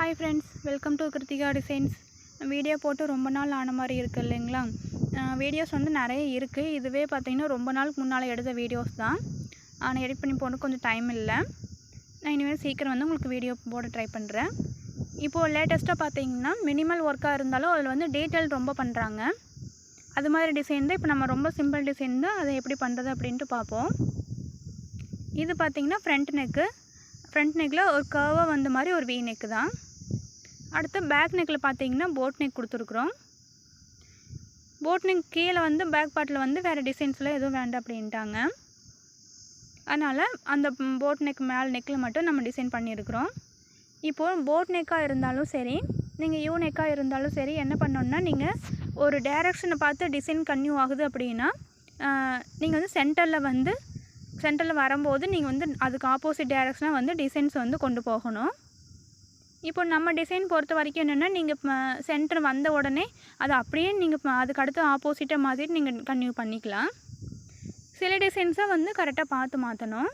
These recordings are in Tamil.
Hi friends, welcome to Kiruthika designs. Video போட்டு ரொம்ப நாள் ஆன மாதிரி இருக்குது இல்லைங்களா? வீடியோஸ் வந்து நிறைய இருக்குது. இதுவே பார்த்திங்கன்னா ரொம்ப நாளுக்கு முன்னால் எடுத்த வீடியோஸ் தான். ஆனால் எடிட் பண்ணி போட கொஞ்சம் டைம் இல்லை. நான் இனிமேல் சீக்கிரம் வந்து உங்களுக்கு வீடியோ போட ட்ரை பண்ணுறேன். இப்போது லேட்டஸ்ட்டாக பார்த்திங்கன்னா மினிமல் ஒர்க்காக இருந்தாலும் அதில் வந்து டீட்டெயில் ரொம்ப பண்ணுறாங்க. அது மாதிரி டிசைன் தான் இப்போ நம்ம ரொம்ப சிம்பிள் டிசைன் தான், அதை எப்படி பண்ணுறது அப்படின்ட்டு பார்ப்போம். இது பார்த்திங்கன்னா ஃப்ரண்ட் நெக்கில் ஒரு கர்வாக வந்த மாதிரி ஒரு வி நெக்கு தான். அடுத்து பேக் நெக்கில் பார்த்தீங்கன்னா போட் நெக் கொடுத்துருக்குறோம். போட் நெக் கீழே வந்து பேக் பார்ட்டில் வந்து வேறு டிசைன்ஸில் எதுவும் வேண்டாம் அப்படின்ட்டாங்க. அதனால் அந்த போட் நெக் மேல் நெக்கில் மட்டும் நம்ம டிசைன் பண்ணியிருக்கிறோம். இப்போது போட் நெக்காக இருந்தாலும் சரி, நீங்கள் யூ நெக்காக இருந்தாலும் சரி, என்ன பண்ணணுன்னா நீங்கள் ஒரு டைரெக்ஷனை பார்த்து டிசைன் கன்டினியூ ஆகுது அப்படின்னா நீங்கள் வந்து சென்டரில் வரும்போது நீங்கள் வந்து அதுக்கு ஆப்போசிட் டைரெக்ஷனாக வந்து டிசைன்ஸ் வந்து கொண்டு போகணும். இப்போ நம்ம டிசைன் பொறுத்த வரைக்கும் என்னென்னா, நீங்கள் சென்டர் வந்த உடனே அதை அப்படியே நீங்கள் அதுக்கு அடுத்து ஆப்போசிட்டாக மாற்றிட்டு நீங்கள் கன்டினியூ பண்ணிக்கலாம். சில டிசைன்ஸை வந்து கரெக்டாக பார்த்து மாற்றணும்.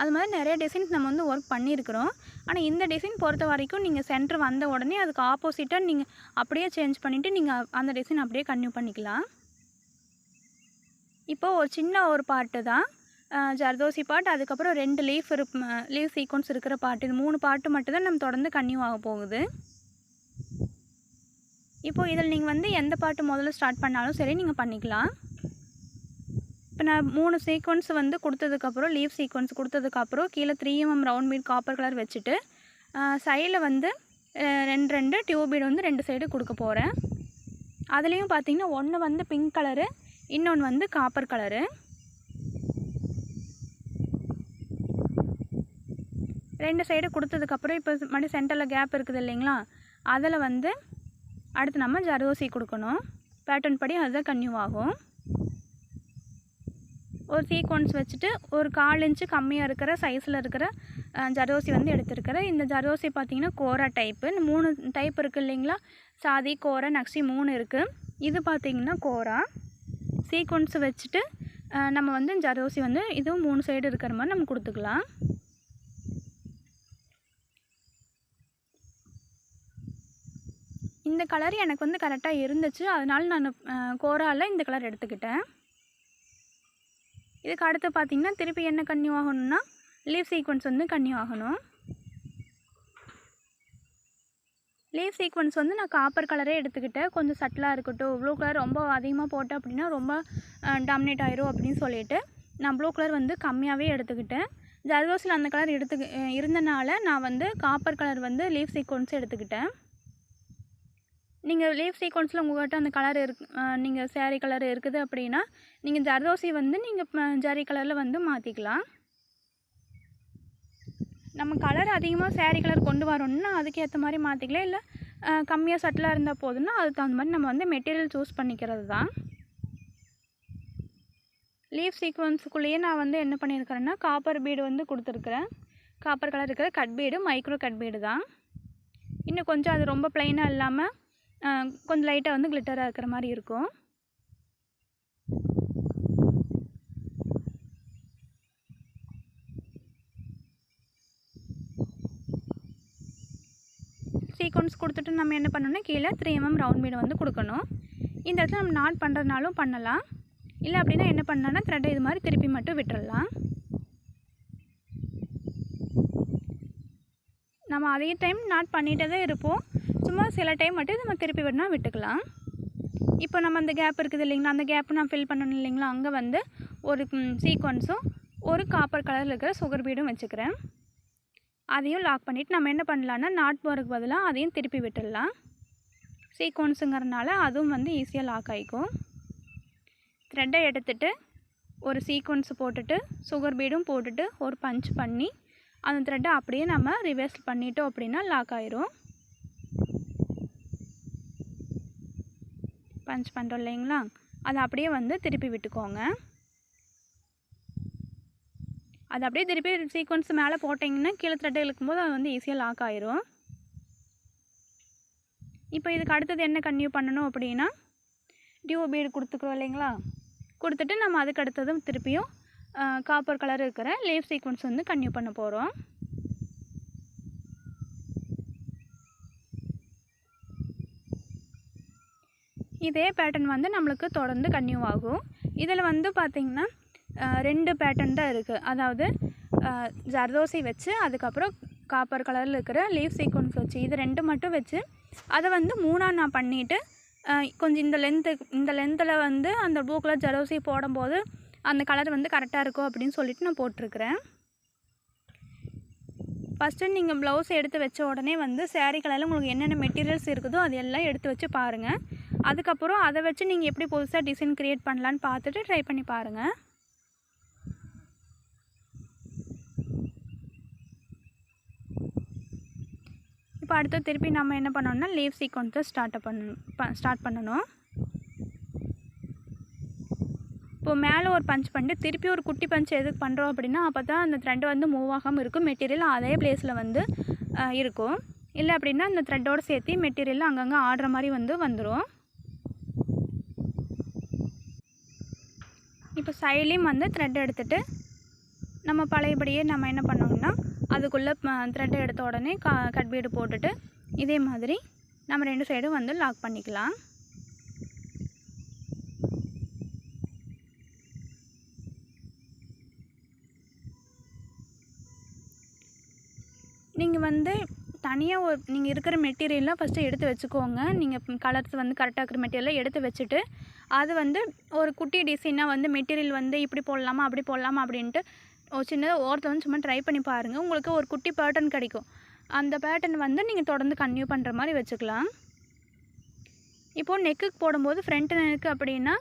அது மாதிரி நிறைய டிசைன்ஸ் நம்ம வந்து ஒர்க் பண்ணியிருக்கிறோம். ஆனால் இந்த டிசைன் பொறுத்த வரைக்கும் நீங்கள் சென்டர் வந்த உடனே அதுக்கு ஆப்போசிட்டாக நீங்கள் அப்படியே சேஞ்ச் பண்ணிவிட்டு நீங்கள் அந்த டிசைன் அப்படியே கன்டினியூ பண்ணிக்கலாம். இப்போது ஒரு சின்ன ஒரு பார்ட்டு தான் ஜர்தோசி பார்ட், அதுக்கப்புறம் 2 லீஃப் சீக்வன்ஸ் இருக்கிற பார்ட். இது 3 பார்ட்டு மட்டும் தான் நம்ம தொடர்ந்து கன்டினியூ ஆக போகுது. இப்போது இதில் நீங்கள் வந்து எந்த பார்ட்டு முதல்ல ஸ்டார்ட் பண்ணாலும் சரி நீங்கள் பண்ணிக்கலாம். இப்போ நான் 3 சீக்வன்ஸ் வந்து கொடுத்ததுக்கப்புறம், லீஃப் சீக்வன்ஸ் கொடுத்ததுக்கப்புறம் கீழே 3 mm round beat copper colour வச்சுட்டு சைடில் வந்து 2 டியூப் பீட் வந்து 2 சைடு கொடுக்க போகிறேன். அதுலேயும் பார்த்திங்கன்னா ஒன்று வந்து பிங்க் கலரு, இன்னொன்று வந்து காப்பர் கலரு. 2 சைடு கொடுத்ததுக்கப்புறம் இப்போ மறுபடியும் சென்டரில் கேப் இருக்குது இல்லைங்களா? அதில் வந்து அடுத்து நம்ம ஜர்தோசி கொடுக்கணும். பேட்டர்ன் படி அதுதான் கன்டினியூ ஆகும். ஒரு சீக்வன்ஸ் வச்சுட்டு ஒரு 1/4 இன்ச்சு கம்மியாக இருக்கிற சைஸில் இருக்கிற ஜர்தோசி வந்து எடுத்துருக்கிறேன். இந்த ஜர்தோசி பார்த்திங்கன்னா கோரா டைப்பு. 3 டைப் இருக்குது இல்லைங்களா? சாதி, கோரா, நக்ஷி 3 இருக்குது. இது பார்த்திங்கன்னா கோரா சீக்வன்ஸ் வச்சுட்டு நம்ம வந்து ஜர்தோசி வந்து இதுவும் 3 சைடு இருக்கிற மாதிரி நம்ம கொடுத்துக்கலாம். இந்த கலர் எனக்கு வந்து கரெக்டாக இருந்துச்சு, அதனால நான் கோராவில் இந்த கலர் எடுத்துக்கிட்டேன். இதுக்கு அடுத்து பார்த்திங்கன்னா திருப்பி என்ன கன்டினியூ ஆகணும்னா லீஃப் சீக்வன்ஸ் வந்து கன்டினியூ ஆகணும். லீஃப் சீக்வன்ஸ் வந்து நான் காப்பர் கலரே எடுத்துக்கிட்டேன். கொஞ்சம் சட்டிலாக இருக்கட்டும், ப்ளூ கலர் ரொம்ப அதிகமாக போட்டேன் அப்படின்னா ரொம்ப டாமினேட் ஆயிரும் அப்படின்னு சொல்லிட்டு நான் ப்ளூ கலர் வந்து கம்மியாகவே எடுத்துக்கிட்டேன். ஜர்தோசியில் அந்த கலர் இருந்தனால நான் வந்து காப்பர் கலர் வந்து லீஃப் சீக்வன்ஸ் எடுத்துக்கிட்டேன். நீங்கள் லீஃப் சீக்வன்ஸில் உங்கள்கிட்ட அந்த கலர் நீங்கள் சேரீ கலர் இருக்குது அப்படின்னா நீங்கள் ஜர்தோசி வந்து நீங்கள் ஜரி கலரில் வந்து மாற்றிக்கலாம். நம்ம கலர் அதிகமாக சேரீ கலர் கொண்டு வரோம்னா அதுக்கேற்ற மாதிரி மாற்றிக்கலாம். இல்லை கம்மியாக சட்டிலாக இருந்தால் போதும்னா அதுக்கு தகுந்த மாதிரி நம்ம வந்து மெட்டீரியல் சூஸ் பண்ணிக்கிறது தான். லீஃப் சீக்வன்ஸுக்குள்ளேயே நான் வந்து என்ன பண்ணியிருக்கிறேன்னா காப்பர் பீடு வந்து கொடுத்துருக்குறேன். காப்பர் கலர் இருக்கிற cut bead, micro cut bead தான். இன்னும் கொஞ்சம் அது ரொம்ப ப்ளைனாக இல்லாமல் கொஞ்சம் லைட்டாக வந்து கிளிட்டராக இருக்கிற மாதிரி இருக்கும். சீக்வன்ஸ் கொடுத்துட்டு நம்ம என்ன பண்ணணும்னா கீழே 3 mm ரவுண்ட் பீடு வந்து கொடுக்கணும். இந்த இடத்துல நம்ம நாட் பண்ணுறதுனாலும் பண்ணலாம். இல்லை அப்படின்னா என்ன பண்ணலான்னா த்ரெட்டை இது மாதிரி திருப்பி மட்டும் விட்டுடலாம். நம்ம அதே டைம் நாட் பண்ணிகிட்டே தான் இருப்போம். சும்மா சில டைம் மட்டும் நம்ம திருப்பி விடனா விட்டுக்கலாம். இப்போ நம்ம அந்த கேப் இருக்குது இல்லைங்களா, அந்த கேப்பு நான் ஃபில் பண்ணணும் இல்லைங்களா, அங்கே வந்து ஒரு சீக்வன்ஸும் ஒரு காப்பர் கலரில் இருக்கிற சுகர் பீடும் வச்சுக்கிறேன். அதையும் லாக் பண்ணிவிட்டு நம்ம என்ன பண்ணலான்னா நாட் போகிறதுக்கு பதிலாக அதையும் திருப்பி விட்டுடலாம். சீக்வன்ஸுங்கிறதுனால அதுவும் வந்து ஈஸியாக லாக் ஆகிக்கும். த்ரெட்டை எடுத்துகிட்டு ஒரு சீக்வன்ஸ் போட்டுட்டு சுகர் பீடும் போட்டுட்டு ஒரு பஞ்ச் பண்ணி அந்த த்ரெட்டை அப்படியே நம்ம ரிவர்ஸ் பண்ணிட்டோம் அப்படின்னா லாக் ஆயிரும். பஞ்ச் பண்ணுறோம் இல்லைங்களா, அதை அப்படியே வந்து திருப்பி விட்டுக்கோங்க. அது அப்படியே திருப்பி சீக்வன்ஸ் மேலே போட்டிங்கன்னா கீழே த்ரெட்டை இழுக்கும்போது அது வந்து ஈஸியாக லாக் ஆயிரும். இப்போ இதுக்கு அடுத்தது என்ன கன்டினியூ பண்ணணும் அப்படின்னா டியூப் பீடு கொடுத்துக்குறோம் இல்லைங்களா, கொடுத்துட்டு நம்ம அதுக்கு அடுத்ததும் திருப்பியும் காப்பர் கலர் இருக்கிற லீஃப் சீக்வன்ஸ் வந்து கன்டினியூ பண்ண போகிறோம். இதே பேட்டர்ன் வந்து நம்மளுக்கு தொடர்ந்து கன்டினியூ ஆகும். இதில் வந்து பார்த்திங்கன்னா 2 பேட்டர்ன் தான் இருக்குது. அதாவது ஜர்தோசி வச்சு அதுக்கப்புறம் காப்பர் கலரில் இருக்கிற லீஃப் சீக்வன்ஸ் வச்சு இது 2 மட்டும் வச்சு அதை வந்து 3ஆக நான் பண்ணிவிட்டு கொஞ்சம் இந்த லென்த்தில் வந்து அந்த ப்ளூ கலர் ஜர்தோசி போடும்போது அந்த கலர் வந்து கரெக்டாக இருக்கும் அப்படின்னு சொல்லிட்டு நான் போட்டிருக்கிறேன். ஃபஸ்ட்டு நீங்கள் ப்ளவுஸ் எடுத்து வச்ச உடனே வந்து சாரீ கலரில் உங்களுக்கு என்னென்ன மெட்டீரியல்ஸ் இருக்குதோ அது எல்லாம் எடுத்து வச்சு பாருங்கள். அதுக்கப்புறம் அதை வச்சு நீங்கள் எப்படி புதுசாக டிசைன் க்ரியேட் பண்ணலான்னு பார்த்துட்டு ட்ரை பண்ணி பாருங்கள். இப்போ அடுத்து திருப்பி நம்ம என்ன பண்ணோம்னா லீஃப் சீக்வன்ஸை ஸ்டார்ட் பண்ணணும். இப்போ மேலே ஒரு பஞ்ச் பண்ணிட்டு திருப்பி ஒரு குட்டி பஞ்ச் எதுக்கு பண்ணுறோம் அப்படின்னா அப்போ தான் அந்த த்ரெட் வந்து மூவ் ஆகாமல் இருக்கும், மெட்டீரியல் அதே பிளேஸில் வந்து இருக்கும். இல்லை அப்படின்னா அந்த த்ரெட்டோடு சேர்த்து மெட்டீரியல் அங்கங்கே ஆடுற மாதிரி வந்துடும். இப்போ சைட்லேயும் வந்து த்ரெட் எடுத்துகிட்டு நம்ம பழையபடியே நம்ம என்ன பண்ணோம்னா அதுக்குள்ளே த்ரெட்டை எடுத்த உடனே கட் பீடு போட்டுட்டு இதே மாதிரி நம்ம 2 சைடும் வந்து லாக் பண்ணிக்கலாம். நீங்கள் வந்து தனியாக நீங்கள் இருக்கிற மெட்டீரியல்லாம் ஃபஸ்ட்டு எடுத்து வச்சுக்கோங்க. நீங்கள் கலர்ஸ் வந்து கரெக்டாக இருக்கிற மெட்டீரியலை எடுத்து வச்சுட்டு அது வந்து ஒரு குட்டி டிசைனாக வந்து மெட்டீரியல் வந்து இப்படி போடலாமா அப்படி போடலாமா அப்படின்ட்டு ஒரு சின்னதாக ஓரத்தை வந்து சும்மா ட்ரை பண்ணி பாருங்கள். உங்களுக்கு ஒரு குட்டி பேட்டர்ன் கிடைக்கும். அந்த பேட்டர்ன் வந்து நீங்கள் தொடர்ந்து கன்டினியூ பண்ணுற மாதிரி வச்சுக்கலாம். இப்போது நெக்குக்கு போடும்போது ஃப்ரண்ட் நெக்கு அப்படின்னா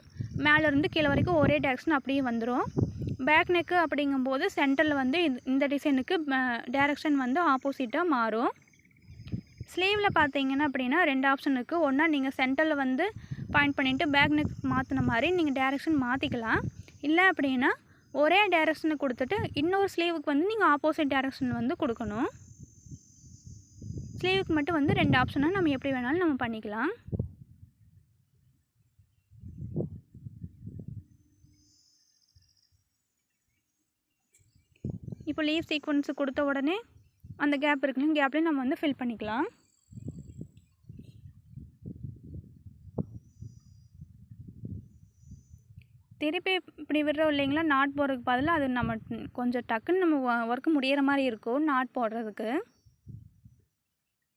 மேலேருந்து கீழே வரைக்கும் ஒரே டேரக்ஷன் அப்படியே வந்துடும். பேக் நெக்கு அப்படிங்கும்போது சென்டரில் வந்து இந்த டிசைனுக்கு டேரக்ஷன் வந்து ஆப்போசிட்டாக மாறும். ஸ்லீவில் பார்த்தீங்கன்னா அப்படின்னா 2 ஆப்ஷன் இருக்குது. ஒன்றா நீங்கள் சென்டரில் வந்து பாயிண்ட் பண்ணிவிட்டு பேக் நெக் மாற்றின மாதிரி நீங்கள் டேரக்ஷன் மாற்றிக்கலாம். இல்லை அப்படின்னா ஒரே டேரக்ஷனை கொடுத்துட்டு இன்னொரு ஸ்லீவுக்கு வந்து நீங்கள் ஆப்போசிட் டேரக்ஷன் வந்து கொடுக்கணும். ஸ்லீவுக்கு மட்டும் வந்து 2 ஆப்ஷனாக நம்ம எப்படி வேணாலும் நம்ம பண்ணிக்கலாம். இப்போ லீஃப் சீக்வன்ஸ் கொடுத்த உடனே அந்த கேப் இருக்குன்னு கேப்லேயும் நம்ம வந்து ஃபில் பண்ணிக்கலாம். திருப்பி இப்படி விடுறோம் இல்லைங்களா, நாட் போடுறதுக்கு பதிலாக அது நம்ம கொஞ்சம் டக்குன்னு நம்ம ஒர்க்கு முடிகிற மாதிரி இருக்கும் நாட் போடுறதுக்கு.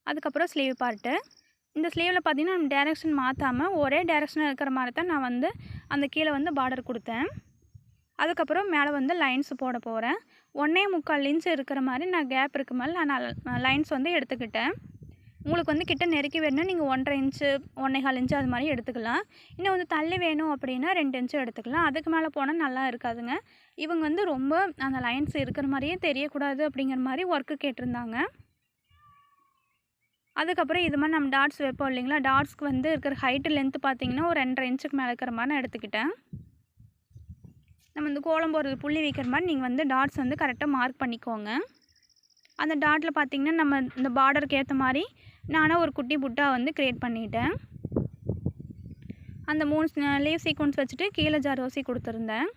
அதுக்கப்புறம் ஸ்லீவ் பார்ட்டு. இந்த ஸ்லீவில் பார்த்திங்கன்னா நம்ம டேரெக்ஷன் மாற்றாமல் ஒரே டேரெக்ஷனாக இருக்கிற மாதிரி தான் நான் வந்து அந்த கீழே வந்து பார்டர் கொடுத்தேன். அதுக்கப்புறம் மேலே வந்து லைன்ஸ் போட போகிறேன். 1.25 இன்ச் இருக்கிற மாதிரி நான் கேப் இருக்க மாதிரி நான் லைன்ஸ் வந்து எடுத்துக்கிட்டேன். உங்களுக்கு வந்து கிட்ட நெருக்கி வேணும்னா நீங்கள் 1.5 இன்ச்சு 1.25 இன்ச்சு அது மாதிரி எடுத்துக்கலாம். இன்னும் வந்து தள்ளி வேணும் அப்படின்னா 2 இன்ச்சு எடுத்துக்கலாம். அதுக்கு மேலே போனால் நல்லா இருக்காதுங்க. இவங்க வந்து ரொம்ப அந்த லைன்ஸ் இருக்கிற மாதிரியே தெரியக்கூடாது அப்படிங்கிற மாதிரி ஒர்க்கு கேட்டிருந்தாங்க. அதுக்கப்புறம் இது மாதிரி நம்ம டாட்ஸ் வைப்போம் இல்லைங்களா, டாட்ஸ்க்கு வந்து இருக்கிற ஹைட்டு லென்த்து பார்த்திங்கன்னா ஒரு 2.5 இன்ச்சுக்கு மேலே இருக்கிற மாதிரி நான் எடுத்துக்கிட்டேன். நம்ம இந்த கோலம் போடுறது புள்ளி வைக்கிற மாதிரி நீங்கள் வந்து டாட்ஸ் வந்து கரெக்டாக மார்க் பண்ணிக்கோங்க. அந்த டாட்டில் பார்த்திங்கன்னா நம்ம இந்த பார்டருக்கு ஏற்ற மாதிரி நானும் ஒரு குட்டி புட்டா வந்து க்ரியேட் பண்ணிட்டேன். அந்த 3 லீவ் சீக்வன்ஸ் வச்சுட்டு கீழே ஜர்தோசி கொடுத்துருந்தேன்.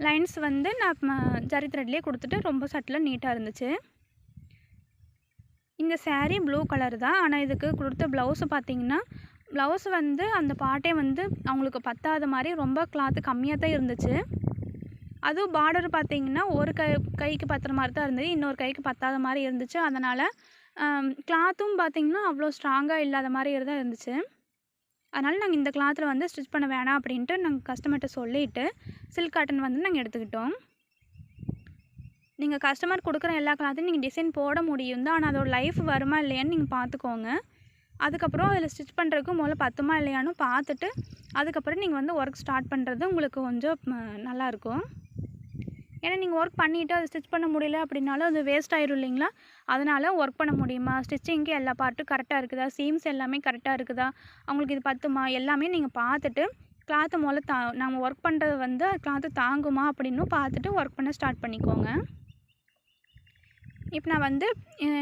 லைன்ஸ் வந்து நான் ஜரி த்ரெட்லேயே கொடுத்துட்டு ரொம்ப சட்டில் நீட்டாக இருந்துச்சு. இந்த சாரீ ப்ளூ கலர் தான். ஆனால் இதுக்கு கொடுத்த ப்ளவுஸு பார்த்திங்கன்னா ப்ளவுஸ் வந்து அந்த பாட்டே வந்து அவங்களுக்கு பத்தாத மாதிரி ரொம்ப கிளாத்து கம்மியாக தான் இருந்துச்சு. அதுவும் பார்டர் பார்த்திங்கன்னா ஒரு கைக்கு பத்துற மாதிரி தான் இருந்தது, இன்னொரு கைக்கு பத்தாத மாதிரி இருந்துச்சு. அதனால் கிளாத்தும் பார்த்திங்கன்னா அவ்வளோ ஸ்ட்ராங்காக இல்லாத மாதிரி தான் இருந்துச்சு. அதனால் நாங்கள் இந்த கிளாத்தில் வந்து ஸ்டிச் பண்ண வேணாம் அப்படின்ட்டு நாங்கள் கஸ்டமர்கிட்ட சொல்லிவிட்டு சில்க் காட்டன் வந்து நாங்கள் எடுத்துக்கிட்டோம். நீங்கள் கஸ்டமர் கொடுக்குற எல்லா கிளாத்தையும் நீங்கள் டிசைன் போட முடியும் தான், ஆனால் அதோட லைஃப் வருமா இல்லையான்னு நீங்கள் பார்த்துக்கோங்க. அதுக்கப்புறம் அதில் ஸ்டிச் பண்ணுறதுக்கு முதல்ல பத்துமா இல்லையான்னு பார்த்துட்டு அதுக்கப்புறம் நீங்கள் வந்து ஒர்க் ஸ்டார்ட் பண்ணுறது உங்களுக்கு கொஞ்சம் நல்லாயிருக்கும். ஏன்னா நீங்கள் ஒர்க் பண்ணிவிட்டு அது ஸ்டிச் பண்ண முடியல அப்படின்னாலும் அது வேஸ்ட் ஆகிடும் இல்லைங்களா. அதனால் ஒர்க் பண்ண முடியுமா, ஸ்டிச்சிங்க்கு எல்லா பார்ட்டும் கரெக்டாக இருக்குதா, சீம்ஸ் எல்லாமே கரெக்டாக இருக்குதா, அவங்களுக்கு இது பத்துமா எல்லாமே நீங்கள் பார்த்துட்டு கிளாத்தை முதல்ல நம்ம ஒர்க் பண்ணுறது வந்து கிளாத்து தாங்குமா அப்படின்னு பார்த்துட்டு ஒர்க் பண்ண ஸ்டார்ட் பண்ணிக்கோங்க. இப்போ நான் வந்து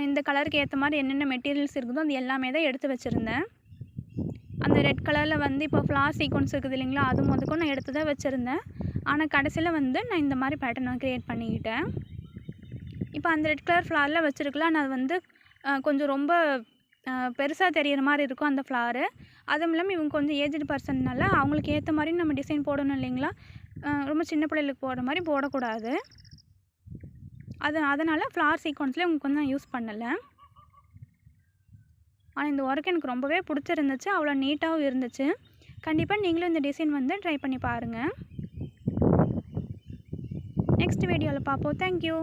இந்த கலருக்கு ஏற்ற மாதிரி என்னென்ன மெட்டீரியல்ஸ் இருக்குதோ அது எல்லாமே தான் எடுத்து வச்சுருந்தேன். அந்த ரெட் கலரில் வந்து இப்போ ஃப்ளார் சீக்வன்ஸ் இருக்குது இல்லைங்களா, அது முதக்கும் நான் எடுத்து தான் வச்சுருந்தேன். ஆனால் கடைசியில் வந்து நான் இந்த மாதிரி பேட்டர்ன் நான் க்ரியேட் பண்ணிக்கிட்டேன். இப்போ அந்த ரெட் கலர் ஃப்ளாரில் வச்சுருக்கலாம், நான் அது வந்து கொஞ்சம் ரொம்ப பெருசாக தெரியிற மாதிரி இருக்கும் அந்த ஃப்ளாரு. அதுவும் இல்லாமல் இவங்க கொஞ்சம் ஏஜ்டு பர்சன்னால அவங்களுக்கு ஏற்ற மாதிரி நம்ம டிசைன் போடணும் இல்லைங்களா? ரொம்ப சின்ன பிள்ளைகளுக்கு போடுற மாதிரி போடக்கூடாது. அதனால் ஃப்ளார் சீக்வன்ஸ்லேயே உங்களுக்கு வந்து நான் யூஸ் பண்ணலை. ஆனால் இந்த ஒர்க் எனக்கு ரொம்பவே பிடிச்சிருந்துச்சு. அவ்வளோ நீட்டாகவும் இருந்துச்சு. கண்டிப்பாக நீங்களும் இந்த டிசைன் வந்து ட்ரை பண்ணி பாருங்கள். நெக்ஸ்ட் வீடியோவில் பார்ப்போம். தேங்க்யூ.